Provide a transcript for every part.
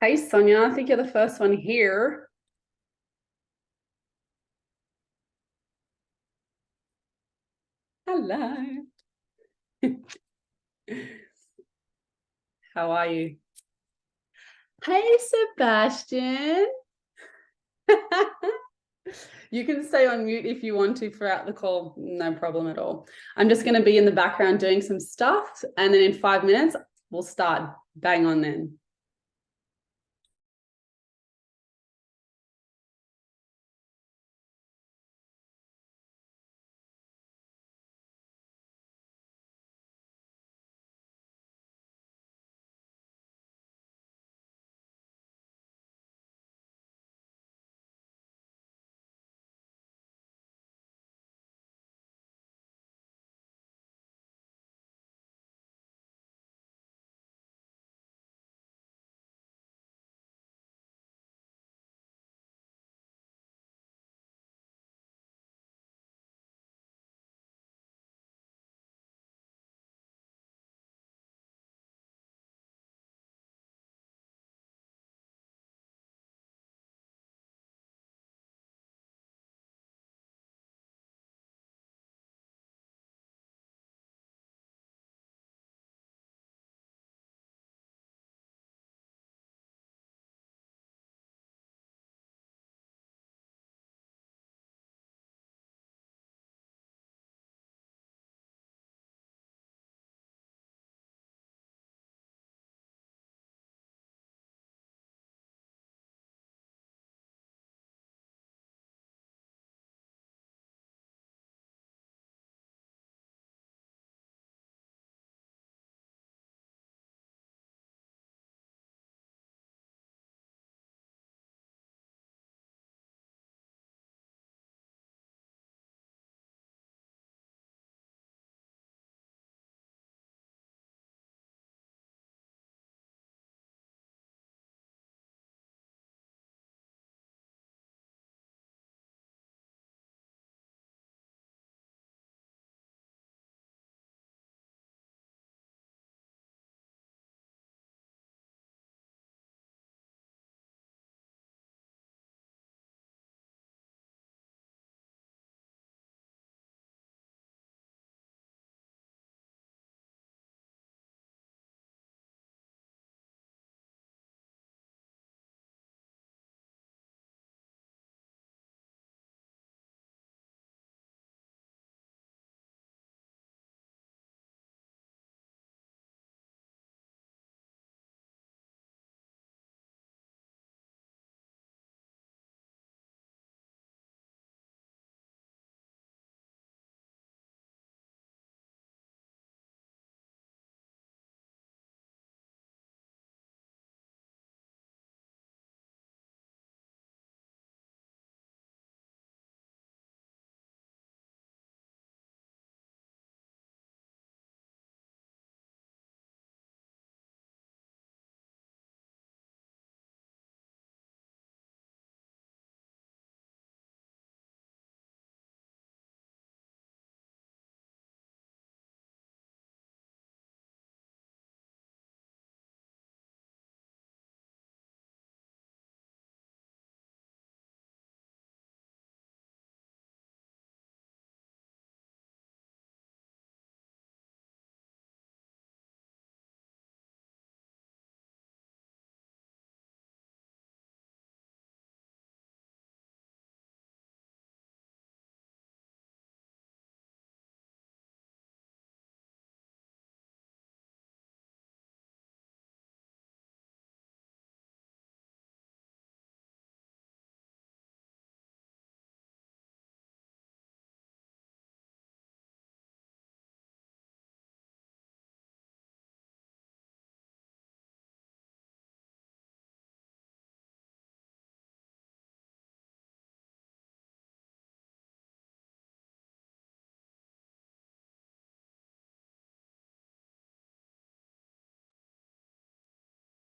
Hey, Sonia, I think you're the first one here. Hello. How are you? Hey, Sebastian. You can stay on mute if you want to throughout the call. No problem at all. I'm just going to be in the background doing some stuff. And then in 5 minutes, we'll start. Bang on then.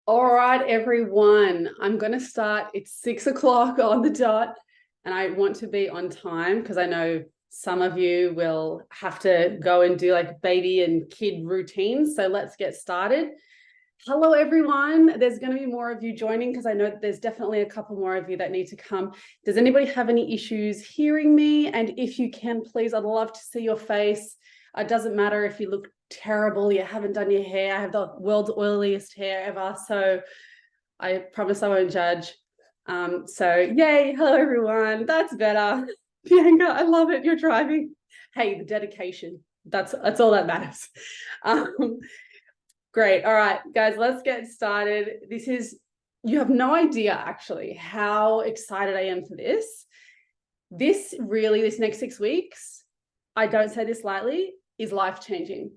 All right, everyone. I'm going to start. It's 6 o'clock on the dot, and I want to be on time because I know some of you will have to go and do like baby and kid routines. So let's get started. Hello, everyone. There's going to be more of you joining because I know that there's definitely a couple more of you that need to come. Does anybody have any issues hearing me? And if you can, please, I'd love to see your face. It doesn't matter if you look terrible, you haven't done your hair. I have the world's oiliest hair ever, so I promise I won't judge. So yay, hello, everyone. That's better. Bianca, I love it. You're driving. Hey, the dedication. That's all that matters. Great. All right, guys, let's get started. You have no idea actually how excited I am for this. This next 6 weeks, I don't say this lightly, is life-changing.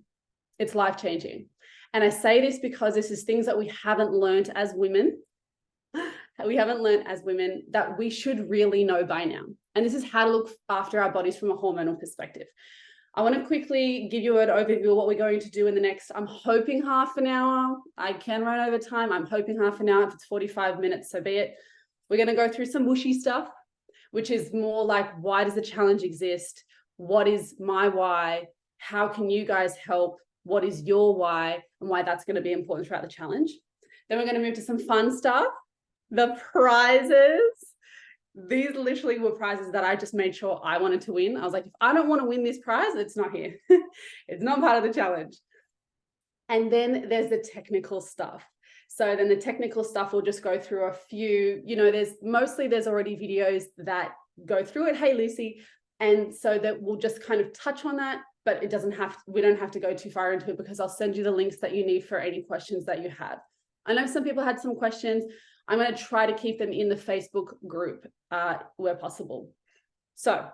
It's life-changing. And I say this because this is things that we haven't learned as women. We haven't learned as women that we should really know by now. And this is how to look after our bodies from a hormonal perspective. I want to quickly give you an overview of what we're going to do in the next, I'm hoping half an hour. I can run over time. I'm hoping half an hour. If it's 45 minutes, so be it. We're going to go through some mushy stuff, which is more like, why does the challenge exist? What is my why? How can you guys help? What is your why? And why that's going to be important throughout the challenge. Then we're going to move to some fun stuff. The prizes. These literally were prizes that I just made sure I wanted to win. I was like, if I don't want to win this prize, it's not here. It's not part of the challenge. And then there's the technical stuff. So then the technical stuff will just go through a few, there's already videos that go through it. Hey, Lucy. And so that we'll just kind of touch on that, but we don't have to go too far into it because I'll send you the links that you need for any questions that you have. I know some people had some questions. I'm going to try to keep them in the Facebook group where possible. So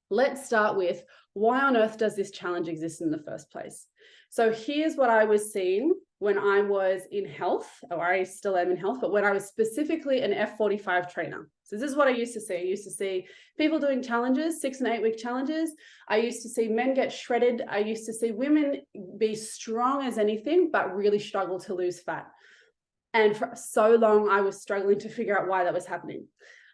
let's start with, why on earth does this challenge exist in the first place? So here's what I was seeing when I was in health, or I still am in health, but when I was specifically an F45 trainer. So this is what I used to see. I used to see people doing challenges, 6 and 8 week challenges. I used to see men get shredded. I used to see women be strong as anything, but really struggle to lose fat. And for so long, I was struggling to figure out why that was happening.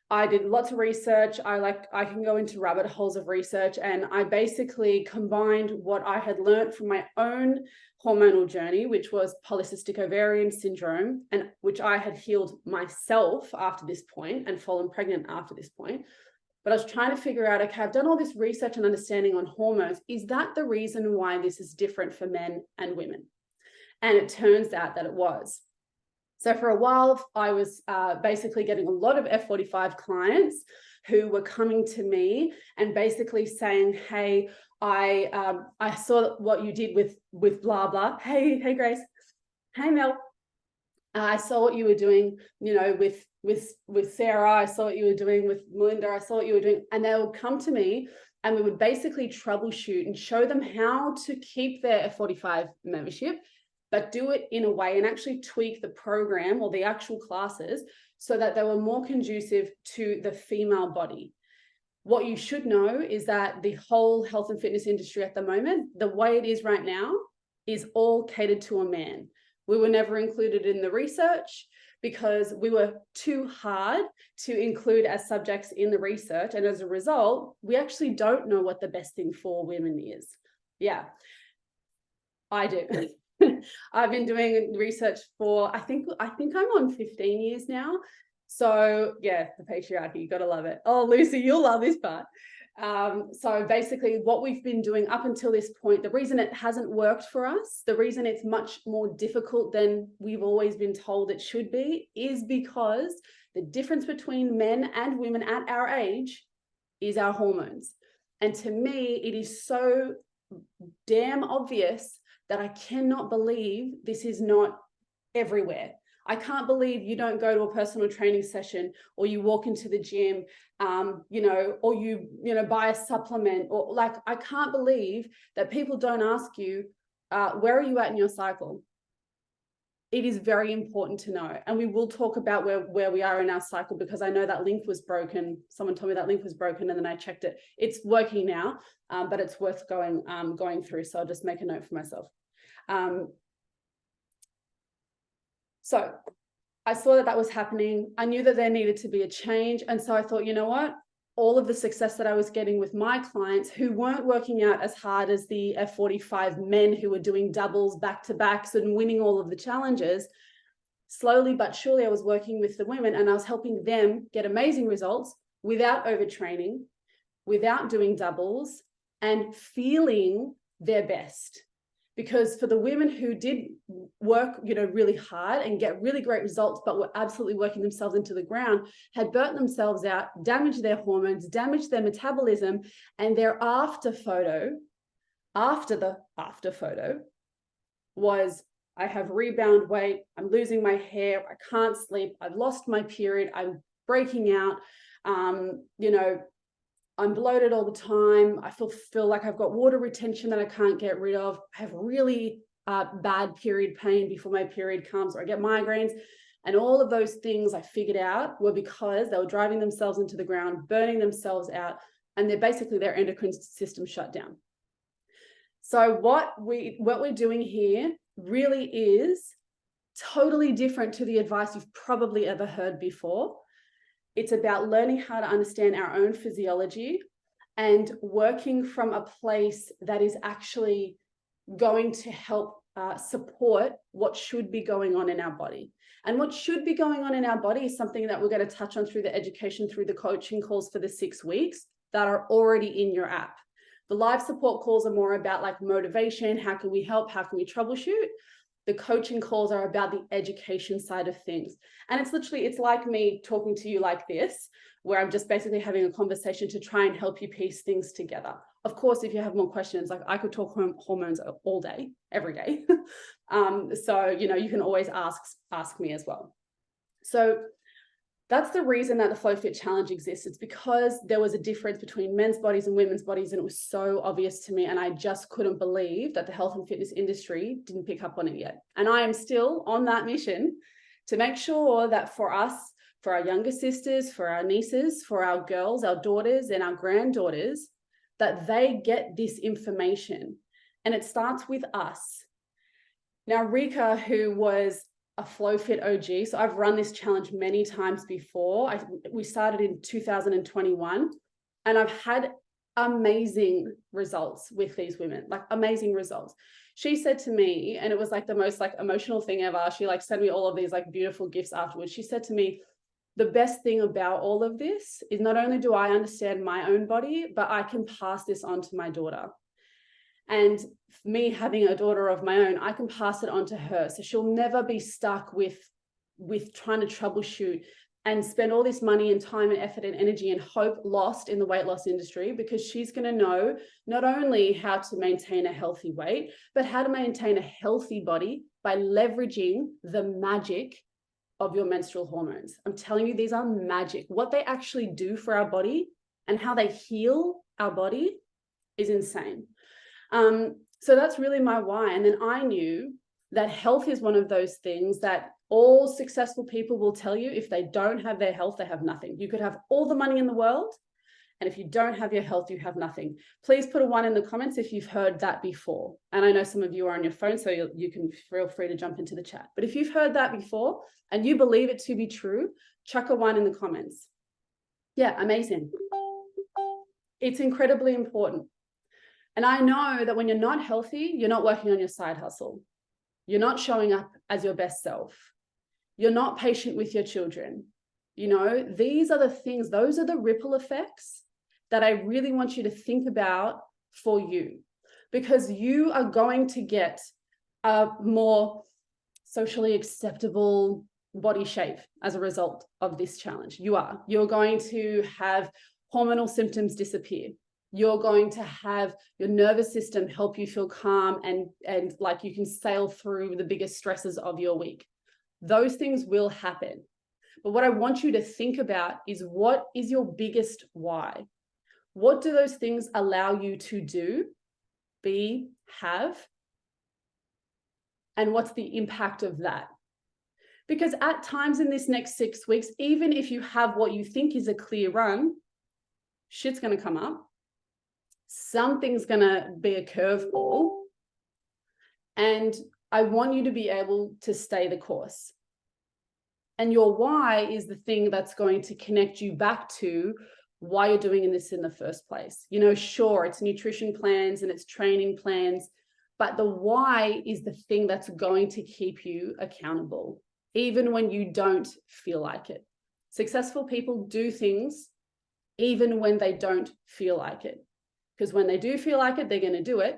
I did lots of research. I can go into rabbit holes of research, and I basically combined what I had learned from my own hormonal journey, which was polycystic ovarian syndrome, and which I had healed myself after this point and fallen pregnant after this point. But I was trying to figure out, okay, I've done all this research and understanding on hormones. Is that the reason why this is different for men and women? And it turns out that it was. So for a while, I was basically getting a lot of F45 clients who were coming to me and basically saying, hey, I saw what you did with blah, blah. Hey, Grace. Hey, Mel. I saw what you were doing, with Sarah. I saw what you were doing with Melinda. I saw what you were doing. And they would come to me and we would basically troubleshoot and show them how to keep their F45 membership, but do it in a way and actually tweak the program or the actual classes so that they were more conducive to the female body. What you should know is that the whole health and fitness industry at the moment, the way it is right now, is all catered to a man. We were never included in the research because we were too hard to include as subjects in the research. And as a result, we actually don't know what the best thing for women is. Yeah, I do. I've been doing research for, I think I'm on 15 years now. So yeah, the patriarchy, you gotta love it. Oh, Lucy, you'll love this part. So basically what we've been doing up until this point, the reason it hasn't worked for us, the reason it's much more difficult than we've always been told it should be, is because the difference between men and women at our age is our hormones. And to me, it is so damn obvious that I cannot believe this is not everywhere. I can't believe you don't go to a personal training session or you walk into the gym, or you buy a supplement, or like, I can't believe that people don't ask you, where are you at in your cycle? It is very important to know. And we will talk about where we are in our cycle, because I know that link was broken. Someone told me that link was broken and then I checked it. It's working now, but it's worth going through. So I'll just make a note for myself. So I saw that was happening. I knew that there needed to be a change. And so I thought, you know what? all of the success that I was getting with my clients who weren't working out as hard as the F45 men who were doing doubles, back-to-backs and winning all of the challenges, slowly but surely I was working with the women and I was helping them get amazing results without overtraining, without doing doubles, and feeling their best. Because for the women who did work, really hard and get really great results, but were absolutely working themselves into the ground, had burnt themselves out, damaged their hormones, damaged their metabolism, and their after photo was, I have rebound weight, I'm losing my hair, I can't sleep, I've lost my period, I'm breaking out, I'm bloated all the time. I feel like I've got water retention that I can't get rid of. I have really bad period pain before my period comes, or I get migraines. And all of those things I figured out were because they were driving themselves into the ground, burning themselves out, and their endocrine system shut down. So what we're doing here really is totally different to the advice you've probably ever heard before. It's about learning how to understand our own physiology and working from a place that is actually going to help support what should be going on in our body. And what should be going on in our body is something that we're going to touch on through the education, through the coaching calls for the 6 weeks that are already in your app. The live support calls are more about like motivation. How can we help? How can we troubleshoot? The coaching calls are about the education side of things. And it's like me talking to you like this, where I'm just basically having a conversation to try and help you piece things together. Of course, if you have more questions, like I could talk hormones all day, every day. So, you can always ask me as well. So that's the reason that the FlowFit Challenge exists. It's because there was a difference between men's bodies and women's bodies, and it was so obvious to me. And I just couldn't believe that the health and fitness industry didn't pick up on it yet. And I am still on that mission to make sure that for us, for our younger sisters, for our nieces, for our girls, our daughters, and our granddaughters, that they get this information. And it starts with us. Now, Rika, who was a FlowFit OG. So I've run this challenge many times before. We started in 2021 and I've had amazing results with these women, like amazing results. She said to me, and it was like the most like emotional thing ever. She like sent me all of these like beautiful gifts afterwards. She said to me, the best thing about all of this is not only do I understand my own body, but I can pass this on to my daughter. And me having a daughter of my own, I can pass it on to her. So she'll never be stuck with trying to troubleshoot and spend all this money and time and effort and energy and hope lost in the weight loss industry, because she's going to know not only how to maintain a healthy weight, but how to maintain a healthy body by leveraging the magic of your menstrual hormones. I'm telling you, these are magic. What they actually do for our body and how they heal our body is insane. So that's really my why. And then I knew that health is one of those things that all successful people will tell you, if they don't have their health, they have nothing. You could have all the money in the world, and if you don't have your health, you have nothing. Please put a 1 in the comments if you've heard that before. And I know some of you are on your phone, so you can feel free to jump into the chat. But if you've heard that before and you believe it to be true, chuck a 1 in the comments. Yeah, amazing. It's incredibly important. And I know that when you're not healthy, you're not working on your side hustle. You're not showing up as your best self. You're not patient with your children. These are the things, those are the ripple effects that I really want you to think about for you, because you are going to get a more socially acceptable body shape as a result of this challenge. You're going to have hormonal symptoms disappear. You're going to have your nervous system help you feel calm and like you can sail through the biggest stresses of your week. Those things will happen. But what I want you to think about is, what is your biggest why? What do those things allow you to do, be, have? And what's the impact of that? Because at times in this next 6 weeks, even if you have what you think is a clear run, shit's going to come up. Something's going to be a curveball. And I want you to be able to stay the course. And your why is the thing that's going to connect you back to why you're doing this in the first place. You know, sure, it's nutrition plans and it's training plans, but the why is the thing that's going to keep you accountable, even when you don't feel like it. Successful people do things even when they don't feel like it, because when they do feel like it, they're going to do it.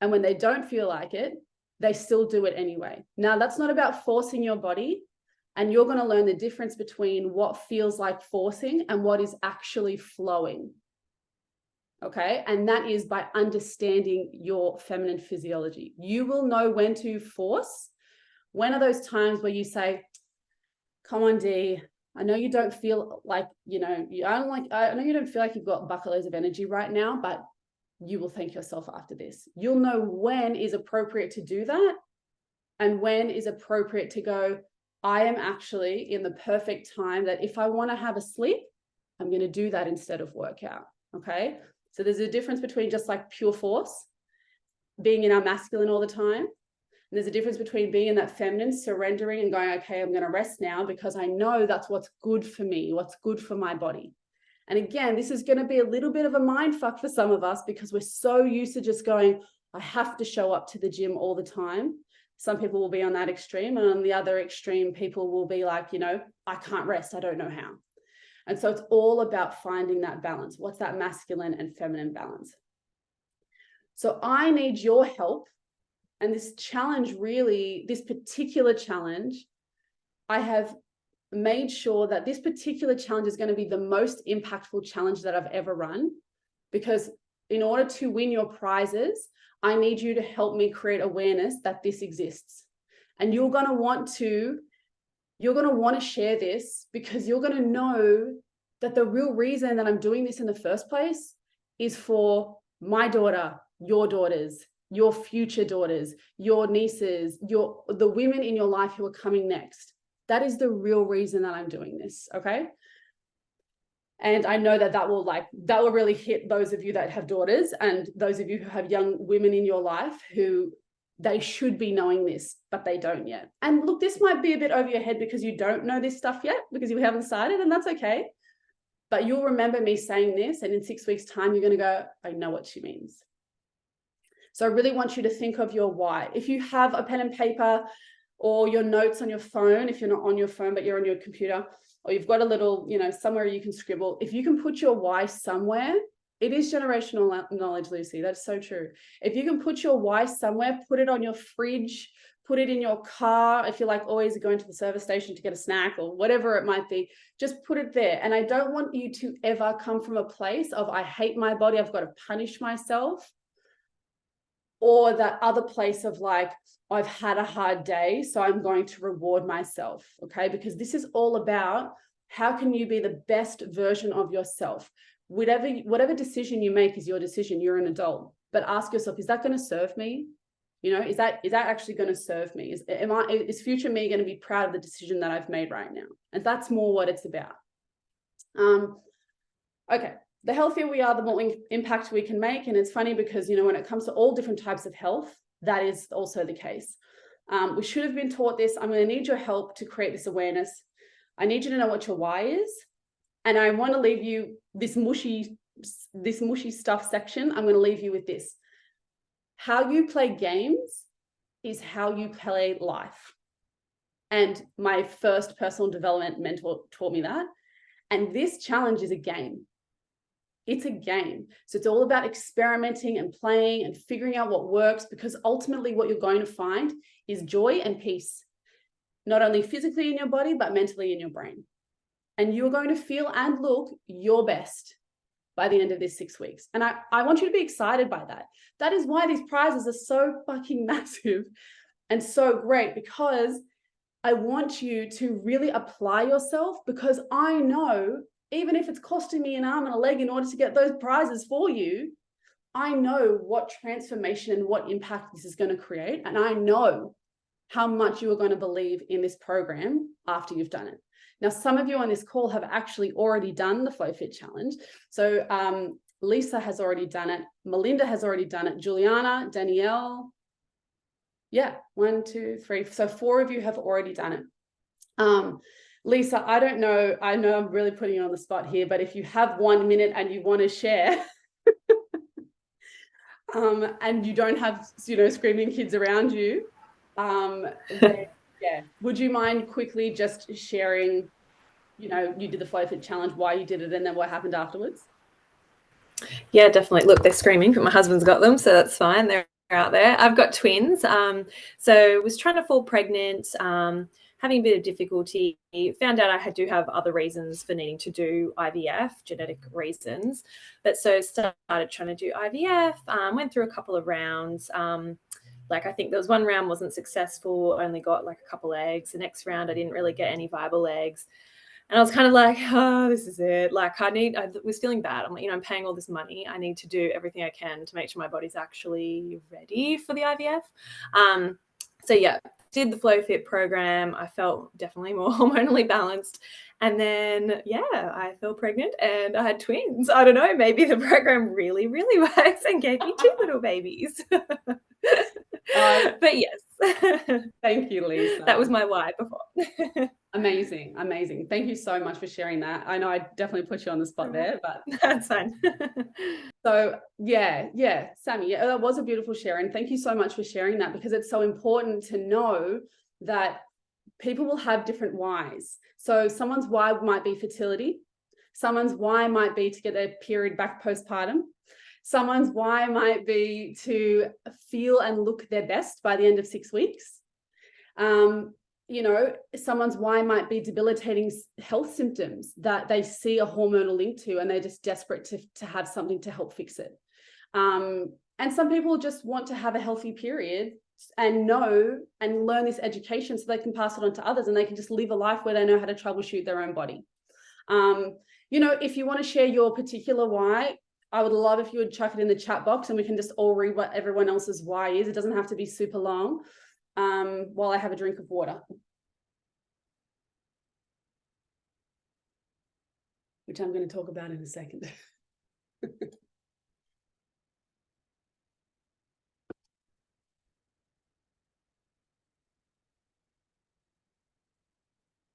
And when they don't feel like it, they still do it anyway. Now, that's not about forcing your body. And you're going to learn the difference between what feels like forcing and what is actually flowing. Okay. And that is by understanding your feminine physiology. You will know when to force. When are those times where you say, come on, Dee, I know you don't feel like, I know you don't feel like you've got bucket loads of energy right now, but you will thank yourself after this. You'll know when is appropriate to do that and when is appropriate to go, I am actually in the perfect time that if I want to have a sleep, I'm going to do that instead of workout. Okay. So there's a difference between just like pure force, being in our masculine all the time. And there's a difference between being in that feminine, surrendering and going, okay, I'm going to rest now because I know that's what's good for me, what's good for my body. And again, this is going to be a little bit of a mind fuck for some of us because we're so used to just going, I have to show up to the gym all the time. Some people will be on that extreme, and on the other extreme, people will be like, I can't rest. I don't know how. And so it's all about finding that balance. What's that masculine and feminine balance? So I need your help. And this challenge really, this particular challenge, I have made sure that this particular challenge is going to be the most impactful challenge that I've ever run, because in order to win your prizes, I need you to help me create awareness that this exists. And you're going to want to share this because you're going to know that the real reason that I'm doing this in the first place is for my daughter, your daughters, your future daughters, your nieces, the women in your life who are coming next. That is the real reason that I'm doing this. Okay. And I know that will really hit those of you that have daughters and those of you who have young women in your life who they should be knowing this, but they don't yet. And look, this might be a bit over your head because you don't know this stuff yet because you haven't started, and that's okay. But you'll remember me saying this, and in 6 weeks' time, you're going to go, I know what she means. So I really want you to think of your why. If you have a pen and paper or your notes on your phone, if you're not on your phone, but you're on your computer, or you've got a little, somewhere you can scribble, if you can put your why somewhere, it is generational knowledge, Lucy. That's so true. If you can put your why somewhere, put it on your fridge, put it in your car. If you're like always going to the service station to get a snack or whatever it might be, just put it there. And I don't want you to ever come from a place of, I hate my body, I've got to punish myself. Or that other place of like, I've had a hard day, so I'm going to reward myself, okay? Because this is all about how can you be the best version of yourself? Whatever decision you make is your decision. You're an adult. But ask yourself, is that going to serve me? Is that actually going to serve me? Is future me going to be proud of the decision that I've made right now? And that's more what it's about. Okay. The healthier we are, the more impact we can make. And it's funny because, when it comes to all different types of health, that is also the case. We should have been taught this. I'm going to need your help to create this awareness. I need you to know what your why is. And I want to leave you this mushy stuff section. I'm going to leave you with this. How you play games is how you play life. And my first personal development mentor taught me that. And this challenge is a game. It's a game. So it's all about experimenting and playing and figuring out what works, because ultimately what you're going to find is joy and peace, not only physically in your body, but mentally in your brain. And you're going to feel and look your best by the end of this 6 weeks. And I want you to be excited by that. That is why these prizes are so fucking massive and so great, because I want you to really apply yourself, because I know even if it's costing me an arm and a leg in order to get those prizes for you, I know what transformation and what impact this is going to create. And I know how much you are going to believe in this program after you've done it. Now, some of you on this call have actually already done the FlowFit challenge. So Lisa has already done it. Melinda has already done it. Juliana, Danielle. Yeah, 1, 2, 3. So 4 of you have already done it. Lisa, I don't know. I know I'm really putting you on the spot here, but if you have 1 minute and you want to share, and you don't have, screaming kids around you, then, yeah, would you mind quickly just sharing, you did the FlowFit challenge, why you did it, and then what happened afterwards? Yeah, definitely. Look, they're screaming, but my husband's got them, so that's fine. They're out there. I've got twins. So was trying to fall pregnant, having a bit of difficulty. Found out I do have other reasons for needing to do IVF, genetic reasons. But so started trying to do IVF, went through a couple of rounds. I think there was one round wasn't successful, only got like a couple eggs. The next round I didn't really get any viable eggs. And I was kind of like, oh, this is it. Like I was feeling bad. I'm like, I'm paying all this money. I need to do everything I can to make sure my body's actually ready for the IVF. So yeah, did the FlowFit program. I felt definitely more hormonally balanced. And then, yeah, I fell pregnant and I had twins. I don't know, maybe the program really, really works and gave me 2 little babies. But yes. Thank you, Lisa. That was my why before. Amazing. Thank you so much for sharing that. I know I definitely put you on the spot there, but that's fine. So yeah, Sammy, that was a beautiful share. And thank you so much for sharing that, because it's so important to know that people will have different whys. So someone's why might be fertility. Someone's why might be to get their period back postpartum. Someone's why might be to feel and look their best by the end of 6 weeks. Someone's why might be debilitating health symptoms that they see a hormonal link to, and they're just desperate to have something to help fix it. And some people just want to have a healthy period and know and learn this education so they can pass it on to others, and they can just live a life where they know how to troubleshoot their own body. If you want to share your particular why, I would love if you would chuck it in the chat box and we can just all read what everyone else's why is. It doesn't have to be super long. While I have a drink of water, which I'm going to talk about in a second.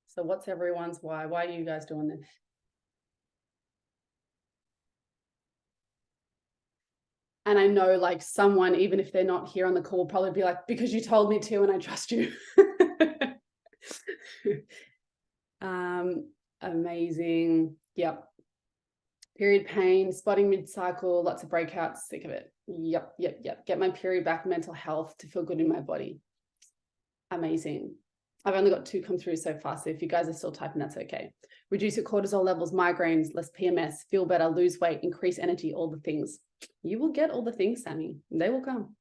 So what's everyone's why? Why are you guys doing this? And I know like someone, even if they're not here on the call, will probably be like, because you told me to and I trust you. Amazing. Yep. Period pain, spotting mid-cycle, lots of breakouts, sick of it. Yep. Get my period back, mental health, to feel good in my body. Amazing. I've only got 2 come through so far, so if you guys are still typing, that's okay. Reduce your cortisol levels, migraines, less PMS, feel better, lose weight, increase energy, all the things. You will get all the things, Sammy. They will come.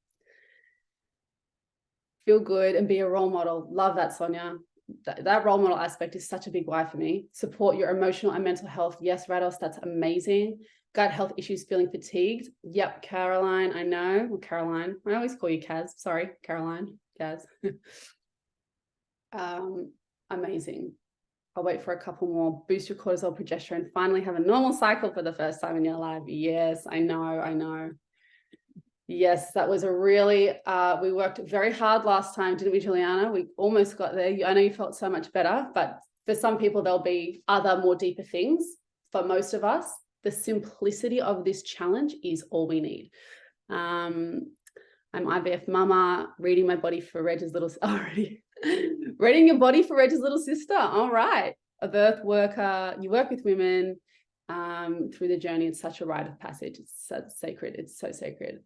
Feel good and be a role model. Love that, Sonia. That role model aspect is such a big why for me. Support your emotional and mental health. Yes, Rados, that's amazing. Gut health issues, feeling fatigued. Yep, Caroline, I know. Well, Caroline, I always call you Kaz. Sorry, Caroline, Kaz. Amazing. I'll wait for a couple more. Boost your cortisol, progesterone. Finally have a normal cycle for the first time in your life. Yes, I know. Yes, that was a really, we worked very hard last time, didn't we, Juliana? We almost got there. I know you felt so much better, but for some people, there'll be other more deeper things. For most of us, the simplicity of this challenge is all we need. I'm IVF mama, reading my body for Reg's little, reading your body for Reg's little sister. All right. A birth worker, you work with women through the journey. It's such a rite of passage. It's so sacred. It's so sacred.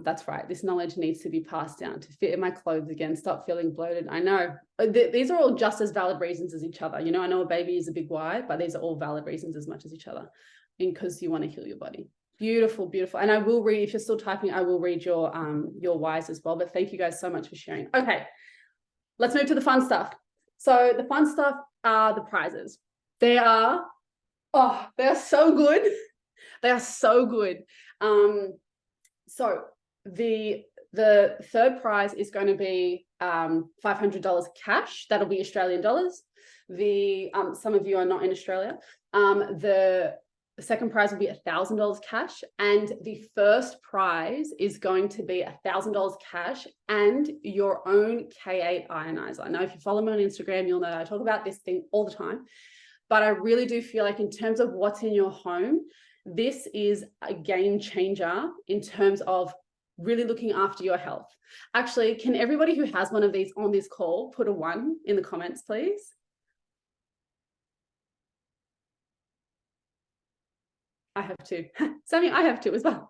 That's right. This knowledge needs to be passed down to fit in my clothes again, stop feeling bloated. I know these are all just as valid reasons as each other. I know a baby is a big why, but these are all valid reasons as much as each other, because you want to heal your body. Beautiful. And I will read, if you're still typing, I will read your whys as well. But thank you guys so much for sharing. Okay, let's move to the fun stuff. So the fun stuff are the prizes. They're so good. They are so good. So the third prize is going to be $500 cash. That'll be Australian dollars. Some of you are not in Australia. The The second prize will be $1,000 cash, and the first prize is going to be $1,000 cash and your own K8 ionizer. Now, if you follow me on Instagram, you'll know I talk about this thing all the time, but I really do feel like in terms of what's in your home, this is a game changer in terms of really looking after your health. Actually, can everybody who has one of these on this call put a 1 in the comments, please? I have 2. Sammy, I have 2 as well.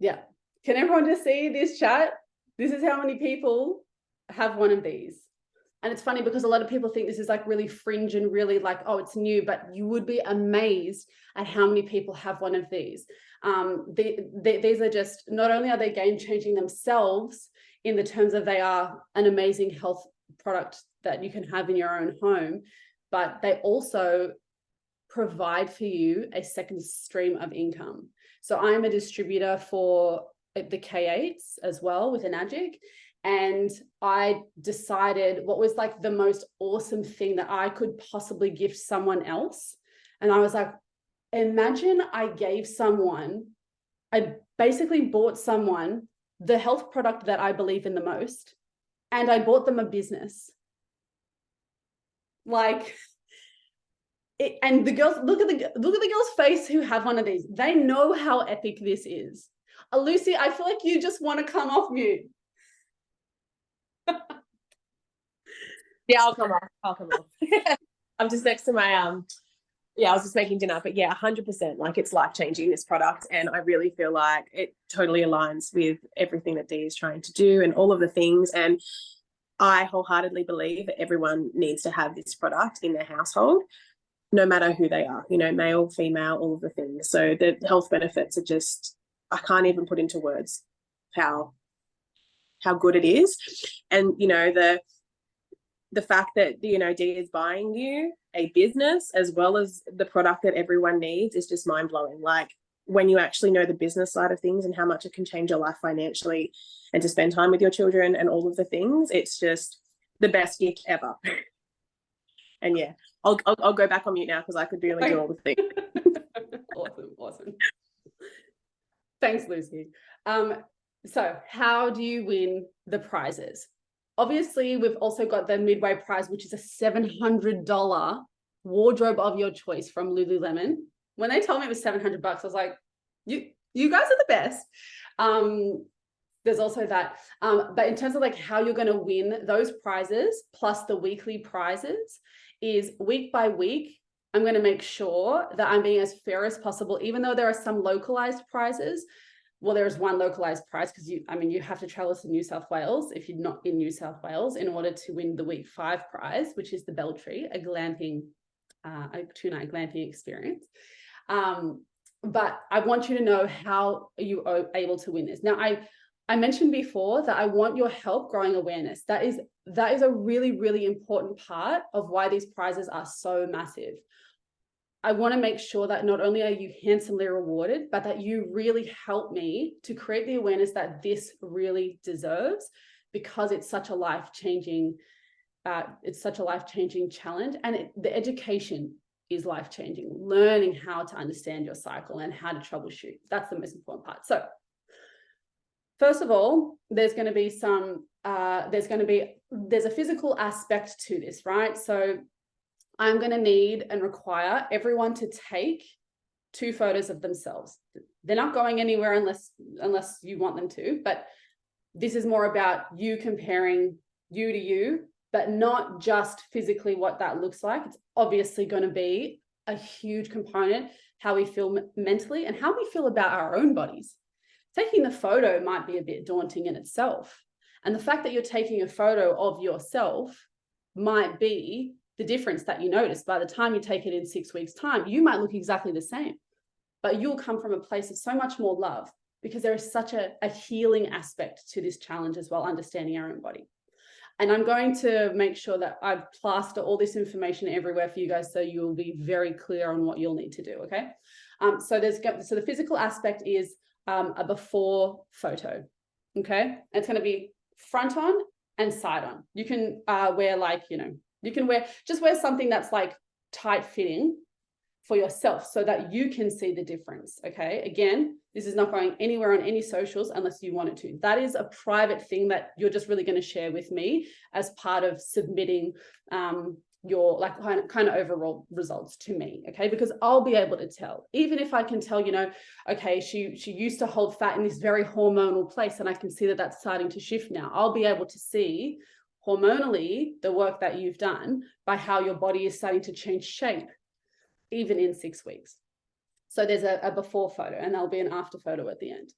Yeah. Can everyone just see this chat? This is how many people have one of these. And it's funny because a lot of people think this is like really fringe and really like, oh, it's new, but you would be amazed at how many people have one of these. These are just, not only are they game changing themselves in the terms of they are an amazing health product that you can have in your own home, but they also provide for you a second stream of income. So I'm a distributor for the K8s as well with Enagic. And I decided what was like the most awesome thing that I could possibly gift someone else. And I was like, imagine I gave someone, I basically bought someone the health product that I believe in the most, and I bought them a business. Like, and the girls, look at the girls' face who have one of these. They know how epic this is. Lucy, I feel like you just want to come off mute. Yeah, I'll come off. I'm just next to my I was just making dinner, but yeah, 100%. Like, it's life-changing, this product, and I really feel like it totally aligns with everything that Dee is trying to do and all of the things. And I wholeheartedly believe that everyone needs to have this product in their household, no matter who they are, you know, male, female, all of the things. So the health benefits are just, I can't even put into words how good it is. And, you know, the fact that, you know, Dee is buying you a business as well as the product that everyone needs is just mind-blowing. Like, when you actually know the business side of things and how much it can change your life financially and to spend time with your children and all of the things, it's just the best gift ever. And yeah, I'll go back on mute now because I could really do all the things. Awesome. Thanks, Lucy. So how do you win the prizes? Obviously, we've also got the midway prize, which is a $700 wardrobe of your choice from Lululemon. When they told me it was $700, I was like, you guys are the best. There's also that. But in terms of like how you're going to win those prizes plus the weekly prizes is week by week, I'm going to make sure that I'm being as fair as possible, even though there are some localized prizes. Well, there is one localized prize because you have to travel to New South Wales if you're not in New South Wales in order to win the week 5 prize, which is the Beltree, a 2-night glamping experience. But I want you to know how you are able to win this. Now, I mentioned before that I want your help growing awareness. That is a really, really important part of why these prizes are so massive. I want to make sure that not only are you handsomely rewarded, but that you really help me to create the awareness that this really deserves, because it's such a life-changing, challenge, and the education is life-changing. Learning how to understand your cycle and how to troubleshoot, that's the most important part. So first of all, there's going to be there's a physical aspect to this, right? So I'm going to need and require everyone to take 2 photos of themselves. They're not going anywhere unless you want them to, but this is more about you comparing you to you, but not just physically what that looks like. It's obviously going to be a huge component, how we feel mentally and how we feel about our own bodies. Taking the photo might be a bit daunting in itself. And the fact that you're taking a photo of yourself might be the difference that you notice. By the time you take it in 6 weeks' time, you might look exactly the same, but you'll come from a place of so much more love, because there is such a healing aspect to this challenge as well, understanding our own body. And I'm going to make sure that I plaster all this information everywhere for you guys, so you'll be very clear on what you'll need to do, okay? So the physical aspect is a before photo, okay? It's going to be front on and side on. You can wear just wear something that's like tight fitting for yourself so that you can see the difference. Okay. Again, this is not going anywhere on any socials unless you want it to. That is a private thing that you're just really going to share with me as part of submitting your like kind of overall results to me. Okay. Because I'll be able to tell, even if I can tell, okay, she used to hold fat in this very hormonal place, and I can see that that's starting to shift now. I'll be able to see hormonally the work that you've done by how your body is starting to change shape, even in 6 weeks. So there's a before photo, and there'll be an after photo at the end.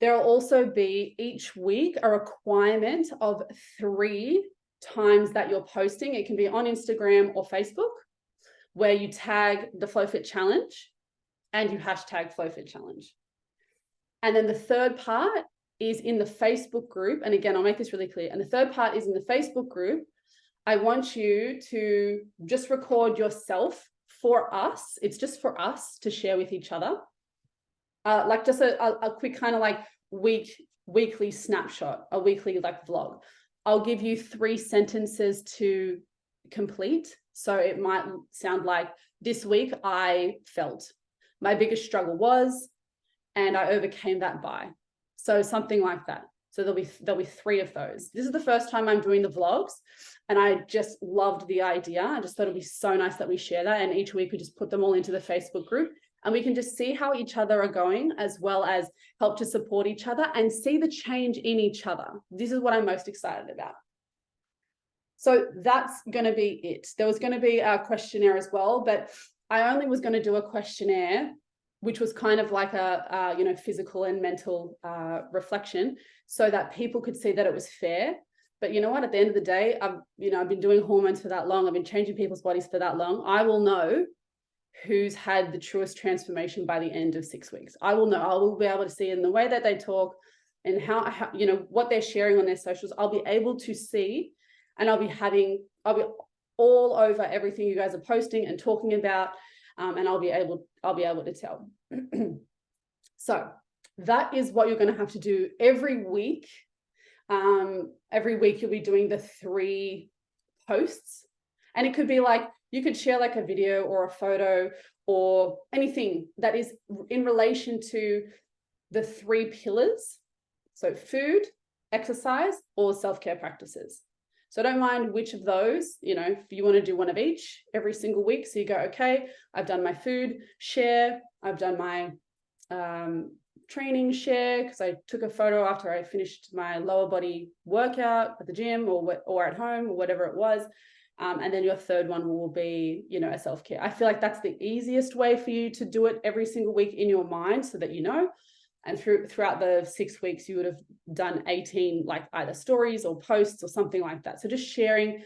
There'll also be each week a requirement of 3 times that you're posting. It can be on Instagram or Facebook, where you tag the FlowFit challenge and you hashtag FlowFit challenge. And then the third part is in the Facebook group. And again, I'll make this really clear. And the third part is in the Facebook group. I want you to just record yourself for us. It's just for us to share with each other. Like just a quick kind of like weekly snapshot, a weekly like vlog. I'll give you 3 sentences to complete. So it might sound like, this week I felt, my biggest struggle was, and I overcame that by. So something like that. So there'll be 3 of those. This is the first time I'm doing the vlogs, and I just loved the idea. I just thought it'd be so nice that we share that. And each week we just put them all into the Facebook group, and we can just see how each other are going, as well as help to support each other and see the change in each other. This is what I'm most excited about. So that's going to be it. There was going to be a questionnaire as well, but I only was going to do a questionnaire, which was kind of like a physical and mental reflection, so that people could see that it was fair. But you know what? At the end of the day, I've been doing hormones for that long. I've been changing people's bodies for that long. I will know who's had the truest transformation by the end of 6 weeks. I will know. I will be able to see in the way that they talk and how what they're sharing on their socials. I'll be able to see, and I'll be all over everything you guys are posting and talking about, and I'll be able to tell. So that is what you're going to have to do every week. Every week you'll be doing the 3 posts, and it could be like, you could share like a video or a photo or anything that is in relation to the 3 pillars. So food, exercise, or self-care practices. So I don't mind which of those, if you want to do one of each every single week. So you go, okay, I've done my food share, I've done my training share, because I took a photo after I finished my lower body workout at the gym or at home or whatever it was. And then your third one will be, a self-care. I feel like that's the easiest way for you to do it every single week in your mind, so that and throughout the 6 weeks, you would have done 18, like either stories or posts or something like that. So just sharing,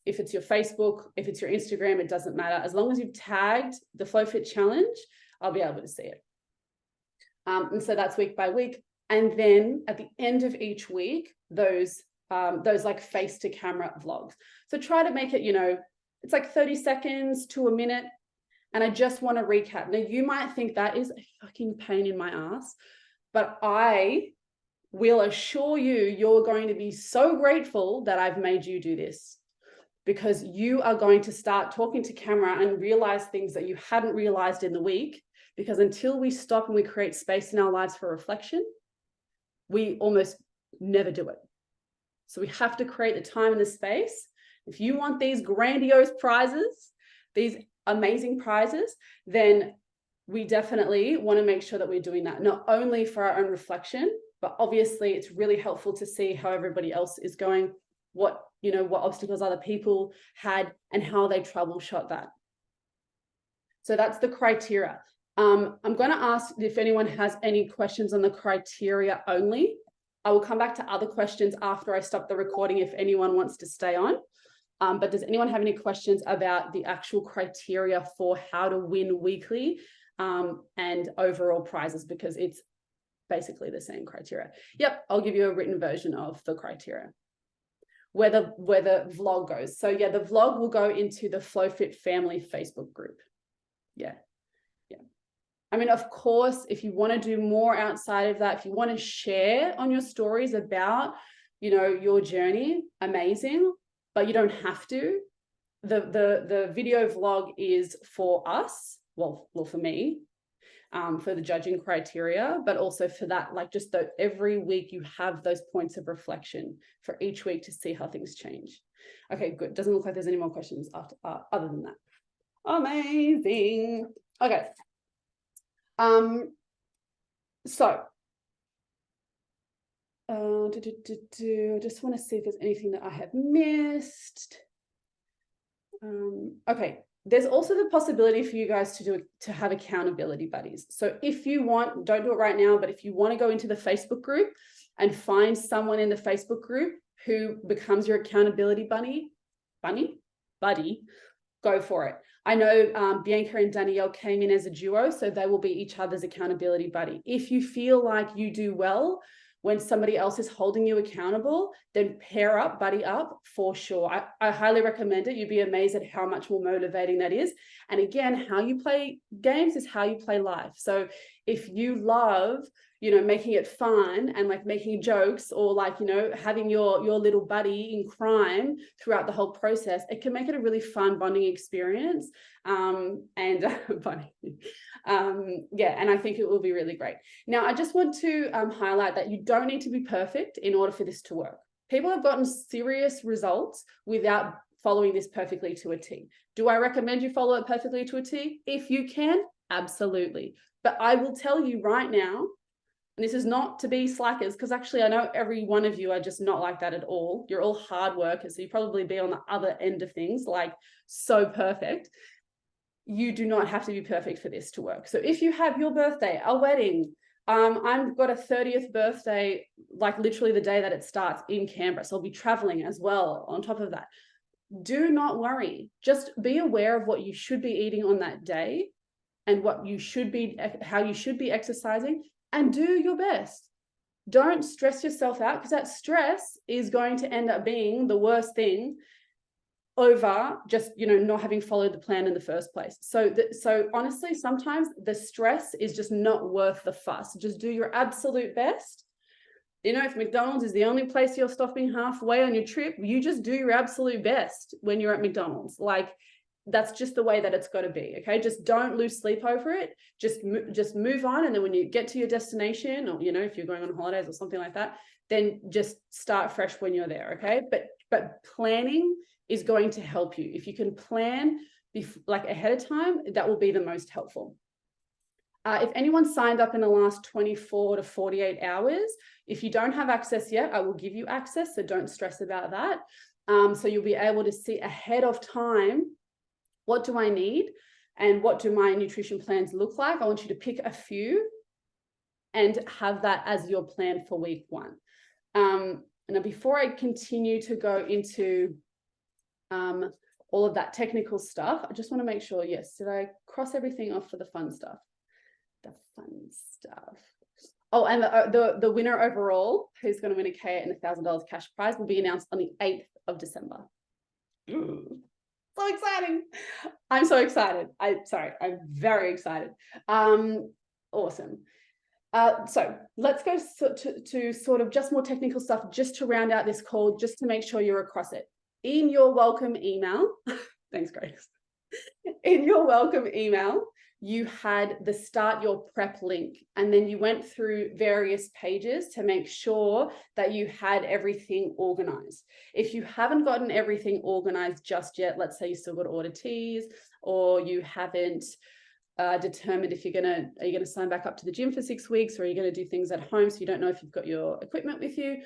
if it's your Facebook, if it's your Instagram, it doesn't matter. As long as you've tagged the FlowFit challenge, I'll be able to see it. And so that's week by week. And then at the end of each week, those like face to camera vlogs. So try to make it, it's like 30 seconds to a minute. And I just want to recap. Now, you might think that is a fucking pain in my ass, but I will assure you, you're going to be so grateful that I've made you do this, because you are going to start talking to camera and realize things that you hadn't realized in the week. Because until we stop and we create space in our lives for reflection, we almost never do it. So we have to create the time and the space. If you want these grandiose prizes, these amazing prizes, then we definitely want to make sure that we're doing that, not only for our own reflection, but obviously it's really helpful to see how everybody else is going, what obstacles other people had and how they troubleshot that. So that's the criteria. I'm going to ask if anyone has any questions on the criteria only. I will come back to other questions after I stop the recording if anyone wants to stay on. But does anyone have any questions about the actual criteria for how to win weekly and overall prizes? Because it's basically the same criteria. Yep, I'll give you a written version of the criteria. Where the vlog goes. So yeah, the vlog will go into the FlowFit family Facebook group. Yeah. I mean, of course, if you want to do more outside of that, if you want to share on your stories about, your journey, amazing, but you don't have to. the video vlog is for us, well, for me, for the judging criteria, but also for that, like just every week you have those points of reflection for each week to see how things change. Okay, good. Doesn't look like there's any more questions after, other than that. Amazing. Okay. So I just want to see if there's anything that I have missed. Okay, there's also the possibility for you guys to have accountability buddies. So if you want, don't do it right now, but if you want to go into the Facebook group and find someone in the Facebook group who becomes your accountability buddy, go for it. I know Bianca and Danielle came in as a duo, so they will be each other's accountability buddy. If you feel like you do well when somebody else is holding you accountable, then pair up, buddy up for sure. I highly recommend it. You'd be amazed at how much more motivating that is. And again, how you play games is how you play life. So if you love, you know, making it fun and like making jokes or like, you know, having your little buddy in crime throughout the whole process, it can make it a really fun bonding experience. Yeah, and I think it will be really great. Now, I just want to highlight that you don't need to be perfect in order for this to work. People have gotten serious results without following this perfectly to a T. Do I recommend you follow it perfectly to a T? If you can, absolutely. But I will tell you right now, and this is not to be slackers, because actually I know every one of you are just not like that at all. You're all hard workers, so you probably be on the other end of things, like so perfect. You do not have to be perfect for this to work. So if you have your birthday, a wedding, I've got a 30th birthday, like literally the day that it starts in Canberra. So I'll be traveling as well on top of that. Do not worry. Just be aware of what you should be eating on that day and what you should be, how you should be exercising, and do your best. Don't stress yourself out, because that stress is going to end up being the worst thing over just, you know, not having followed the plan in the first place. So honestly, sometimes the stress is just not worth the fuss. Just do your absolute best. You know, if McDonald's is the only place you're stopping halfway on your trip, you just do your absolute best when you're at McDonald's. Like, that's just the way that it's got to be. Okay, just don't lose sleep over it. Just move on, and then when you get to your destination, or, you know, if you're going on holidays or something like that, then just start fresh when you're there. Okay, but planning is going to help you. If you can plan like ahead of time, that will be the most helpful. If anyone signed up in the last 24 to 48 hours, if you don't have access yet, I will give you access, so don't stress about that. So you'll be able to see ahead of time, what do I need and what do my nutrition plans look like? I want you to pick a few and have that as your plan for week one. Now, before I continue to go into all of that technical stuff, I just want to make sure, yes, did I cross everything off for the fun stuff? The fun stuff. Oh, and the winner overall, who's going to win a K and $1,000 cash prize, will be announced on the 8th of December. So exciting. I'm so excited. I'm very excited. Awesome. So let's go to sort of just more technical stuff, just to round out this call, just to make sure you're across it. In your welcome email, thanks, Grace. In your welcome email, you had the start your prep link, and then you went through various pages to make sure that you had everything organized. If you haven't gotten everything organized just yet, let's say you still got to order teas, or you haven't determined if are you going to sign back up to the gym for 6 weeks, or are you going to do things at home so you don't know if you've got your equipment with you,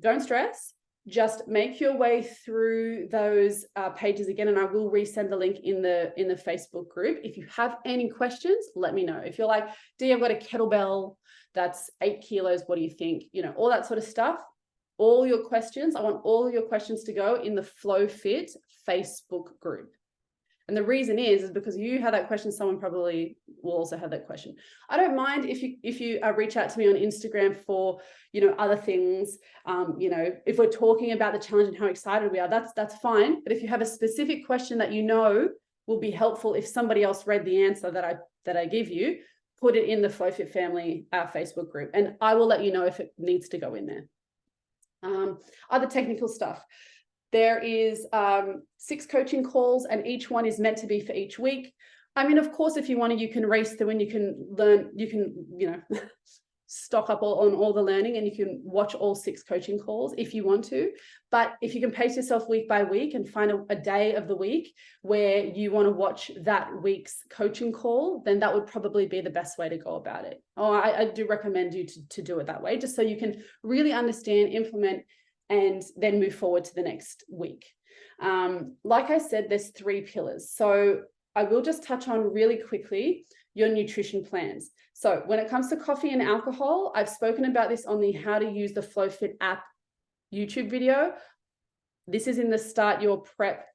don't stress. Just make your way through those pages again, and I will resend the link in the Facebook group. If you have any questions, let me know. If you're like, Dee, I've got a kettlebell that's 8 kilos, what do you think? You know, all that sort of stuff. All your questions, I want all your questions to go in the FlowFit Facebook group. And the reason is because you had that question, someone probably will also have that question. I don't mind if you reach out to me on Instagram for, you know, other things. You know, if we're talking about the challenge and how excited we are, that's fine. But if you have a specific question that you know will be helpful, if somebody else read the answer that I give you, put it in the FlowFit family Facebook group, and I will let you know if it needs to go in there. Other technical stuff. There is 6 coaching calls, and each one is meant to be for each week. I mean, of course, if you want to, you can race through and you can learn, you can, you know, stock up on all the learning, and you can watch all 6 coaching calls if you want to. But if you can pace yourself week by week and find a day of the week where you want to watch that week's coaching call, then that would probably be the best way to go about it. I do recommend you to do it that way, just so you can really understand, implement, and then move forward to the next week. Like I said, there's 3 pillars. So I will just touch on really quickly your nutrition plans. So when it comes to coffee and alcohol, I've spoken about this on the How to Use the FlowFit app YouTube video. This is in the Start Your Prep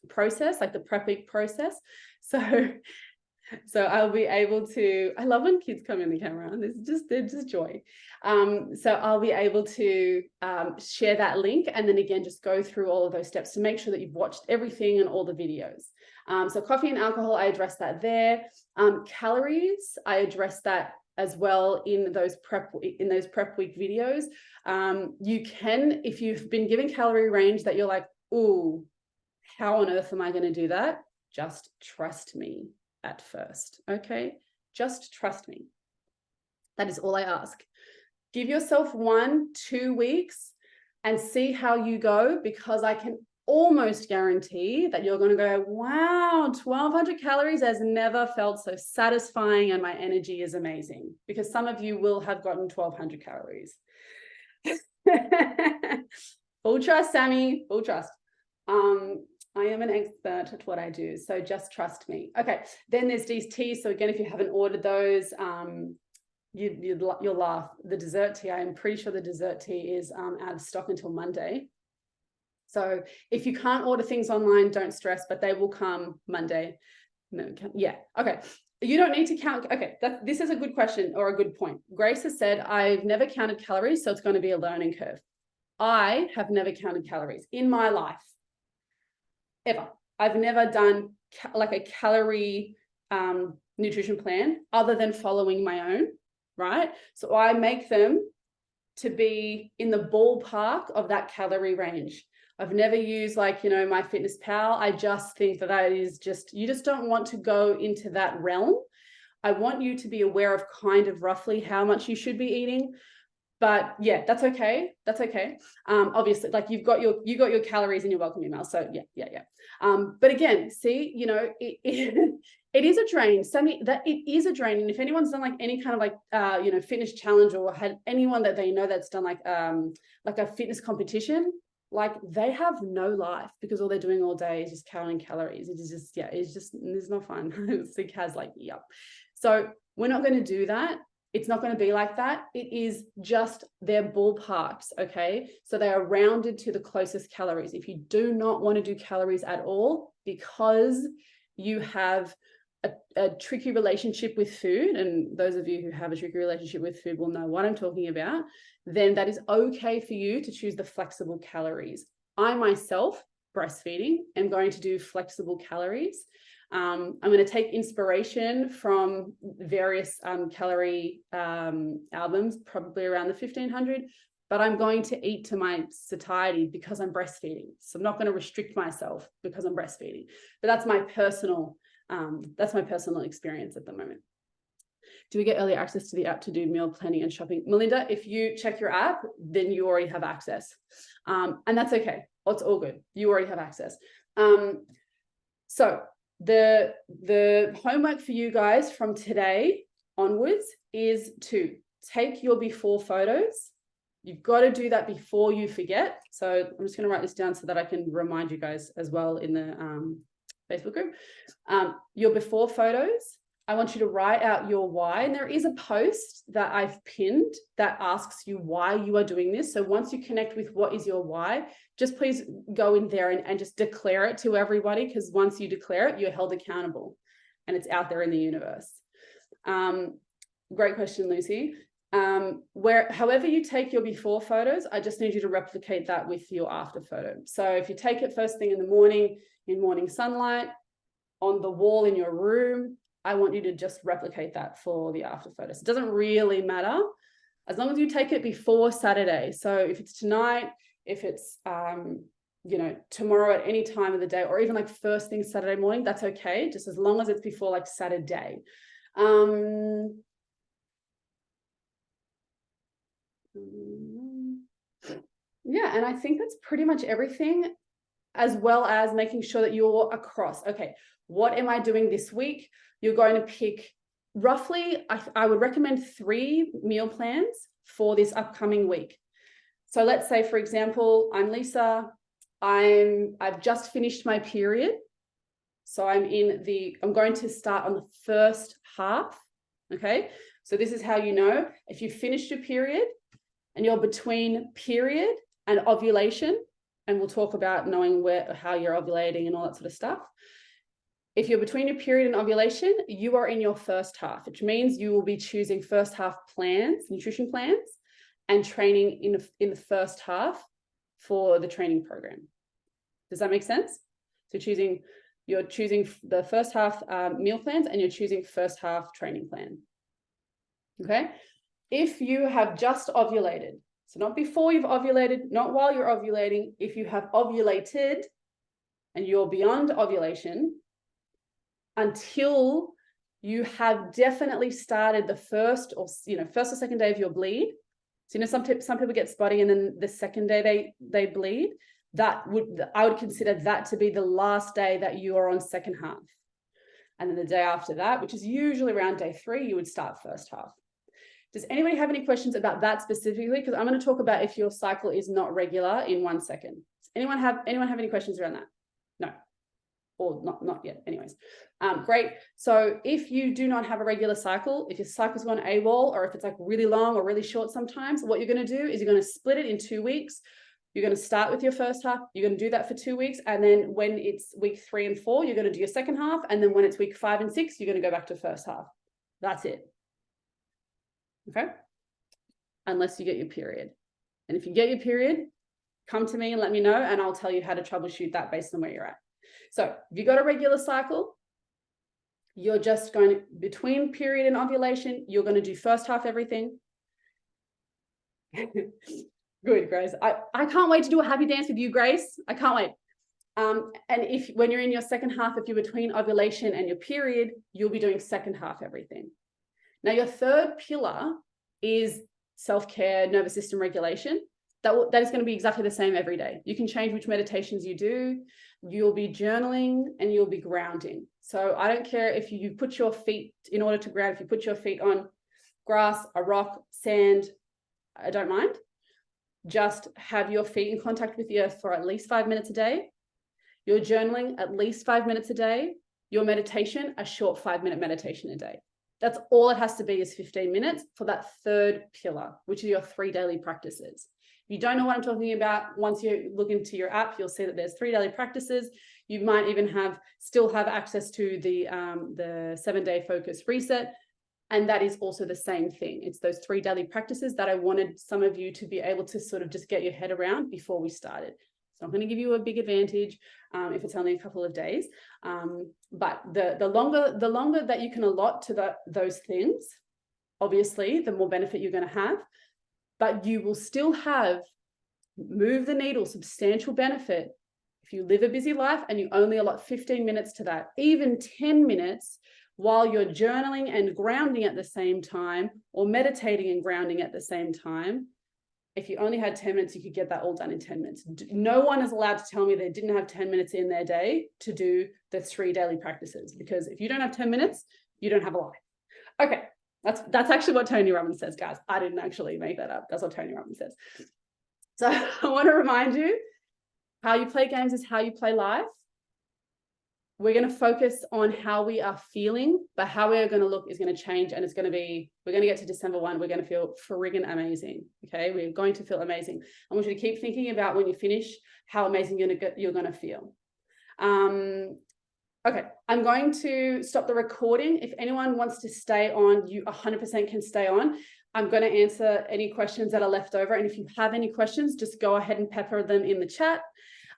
process, like the prep week process. So I'll be able to, I love when kids come in the camera, they're just joy. So I'll be able to share that link, and then again, just go through all of those steps to make sure that you've watched everything and all the videos. So coffee and alcohol, I address that there. Calories, I address that as well in those prep week videos. You can, if you've been given calorie range that you're like, ooh, how on earth am I going to do that? Just trust me at first, okay? Just trust me. That is all I ask. Give yourself 1-2 weeks and see how you go, because I can almost guarantee that you're going to go, wow, 1,200 calories has never felt so satisfying, and my energy is amazing, because some of you will have gotten 1,200 calories. Full trust, Sammy, full trust. I am an expert at what I do, so just trust me. Okay, then there's these teas. So again, if you haven't ordered those, you'll laugh. The dessert tea, I'm pretty sure the dessert tea is out of stock until Monday. So if you can't order things online, don't stress, but they will come Monday. No, yeah, okay. You don't need to count. Okay, this is a good question, or a good point. Grace has said, I've never counted calories, so it's going to be a learning curve. I have never counted calories in my life. Ever. I've never done like a calorie nutrition plan other than following my own, right? So I make them to be in the ballpark of that calorie range. I've never used like, MyFitnessPal. I just think that is just, you just don't want to go into that realm. I want you to be aware of kind of roughly how much you should be eating. But yeah, that's okay. That's okay. Obviously, like you got your calories in your welcome email. So yeah. But again, see, it is a drain. That it is a drain. And if anyone's done like any kind of like fitness challenge, or had anyone that they know that's done like a fitness competition, like they have no life, because all they're doing all day is just counting calories. It's not fun. Sick has like, yep. So we're not going to do that. It's not going to be like that. It is just their ballparks, okay? So they are rounded to the closest calories. If you do not want to do calories at all because you have a tricky relationship with food, and those of you who have a tricky relationship with food will know what I'm talking about, then that is okay for you to choose the flexible calories. I myself, breastfeeding, am going to do flexible calories. I'm going to take inspiration from various calorie albums, probably around the 1500, but I'm going to eat to my satiety because I'm breastfeeding. So I'm not going to restrict myself because I'm breastfeeding. But that's my personal experience at the moment. Do we get early access to the app to do meal planning and shopping? Melinda, if you check your app, then you already have access. And that's okay. It's all good. You already have access. So the homework for you guys from today onwards is to take your before photos. You've got to do that before you forget. So I'm just going to write this down so that I can remind you guys as well in the Facebook group. Your before photos, I want you to write out your why. And there is a post that I've pinned that asks you why you are doing this. So once you connect with what is your why, just please go in there and just declare it to everybody, because once you declare it, you're held accountable and it's out there in the universe. Great question, Lucy. However you take your before photos, I just need you to replicate that with your after photo. So if you take it first thing in the morning, in morning sunlight, on the wall in your room, I want you to just replicate that for the after photos. It doesn't really matter as long as you take it before Saturday. So if it's tonight, if it's you know, tomorrow at any time of the day, or even like first thing Saturday morning, that's okay, just as long as it's before like Saturday. Yeah, and I think that's pretty much everything, as well as making sure that you're across. Okay, what am I doing this week? You're going to pick roughly, I would recommend 3 meal plans for this upcoming week. So let's say, for example, I'm Lisa. I've just finished my period. So I'm going to start on the first half. Okay. So this is how you know if you finished your period and you're between period and ovulation, and we'll talk about knowing how you're ovulating and all that sort of stuff. If you're between your period and ovulation, you are in your first half, which means you will be choosing first half plans, nutrition plans, and training in the first half for the training program. Does that make sense? So you're choosing the first half meal plans, and you're choosing first half training plan. Okay. If you have just ovulated, so not before you've ovulated, not while you're ovulating, if you have ovulated and you're beyond ovulation, until you have definitely started the first or second day of your bleed. So, some people get spotty and then the second day they bleed. I would consider that to be the last day that you are on second half. And then the day after that, which is usually around day 3, you would start first half. Does anybody have any questions about that specifically? Because I'm going to talk about if your cycle is not regular in 1 second. Does anyone have any questions around that? No. Or not yet. Anyways, great. So if you do not have a regular cycle, if your cycle's gone AWOL, or if it's like really long or really short sometimes, what you're going to do is you're going to split it in 2 weeks. You're going to start with your first half. You're going to do that for 2 weeks. And then when it's week 3 and 4, you're going to do your second half. And then when it's week 5 and 6, you're going to go back to first half. That's it. Okay. Unless you get your period. And if you get your period, come to me and let me know, and I'll tell you how to troubleshoot that based on where you're at. So if you've got a regular cycle, you're just going to, between period and ovulation, you're going to do first half everything. Good, Grace. I can't wait to do a happy dance with you, Grace. I can't wait. And when you're in your second half, if you're between ovulation and your period, you'll be doing second half everything. Now, your third pillar is self-care, nervous system regulation. That is going to be exactly the same every day. You can change which meditations you do. You'll be journaling and you'll be grounding. So I don't care if you put your feet, in order to ground, if you put your feet on grass, a rock, sand, I don't mind. Just have your feet in contact with the earth for at least 5 minutes a day. Your journaling at least 5 minutes a day. Your meditation, a short 5-minute meditation a day. That's all it has to be, is 15 minutes for that third pillar, which are your 3 daily practices. If you don't know what I'm talking about, once you look into your app, you'll see that there's 3 daily practices. You might even still have access to the 7-day focus reset. And that is also the same thing. It's those 3 daily practices that I wanted some of you to be able to sort of just get your head around before we started. So I'm going to give you a big advantage if it's only a couple of days. But the longer that you can allot to those things, obviously, the more benefit you're going to have. But you will still move the needle, substantial benefit if you live a busy life and you only allot 15 minutes to that, even 10 minutes while you're journaling and grounding at the same time, or meditating and grounding at the same time. If you only had 10 minutes, you could get that all done in 10 minutes. No one is allowed to tell me they didn't have 10 minutes in their day to do the 3 daily practices, because if you don't have 10 minutes, you don't have a life. Okay. That's actually what Tony Robbins says, guys. I didn't actually make that up. That's what Tony Robbins says. So I want to remind you, how you play games is how you play life. We're going to focus on how we are feeling, but how we are going to look is going to change, and we're going to get to December 1. We're going to feel friggin' amazing. Okay. We're going to feel amazing. I want you to keep thinking about when you finish, how amazing you're going to feel. Okay, I'm going to stop the recording. If anyone wants to stay on, you 100% can stay on. I'm going to answer any questions that are left over. And if you have any questions, just go ahead and pepper them in the chat.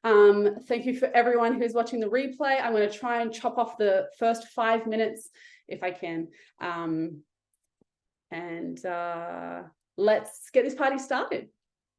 Thank you for everyone who's watching the replay. I'm going to try and chop off the first 5 minutes if I can. Let's get this party started.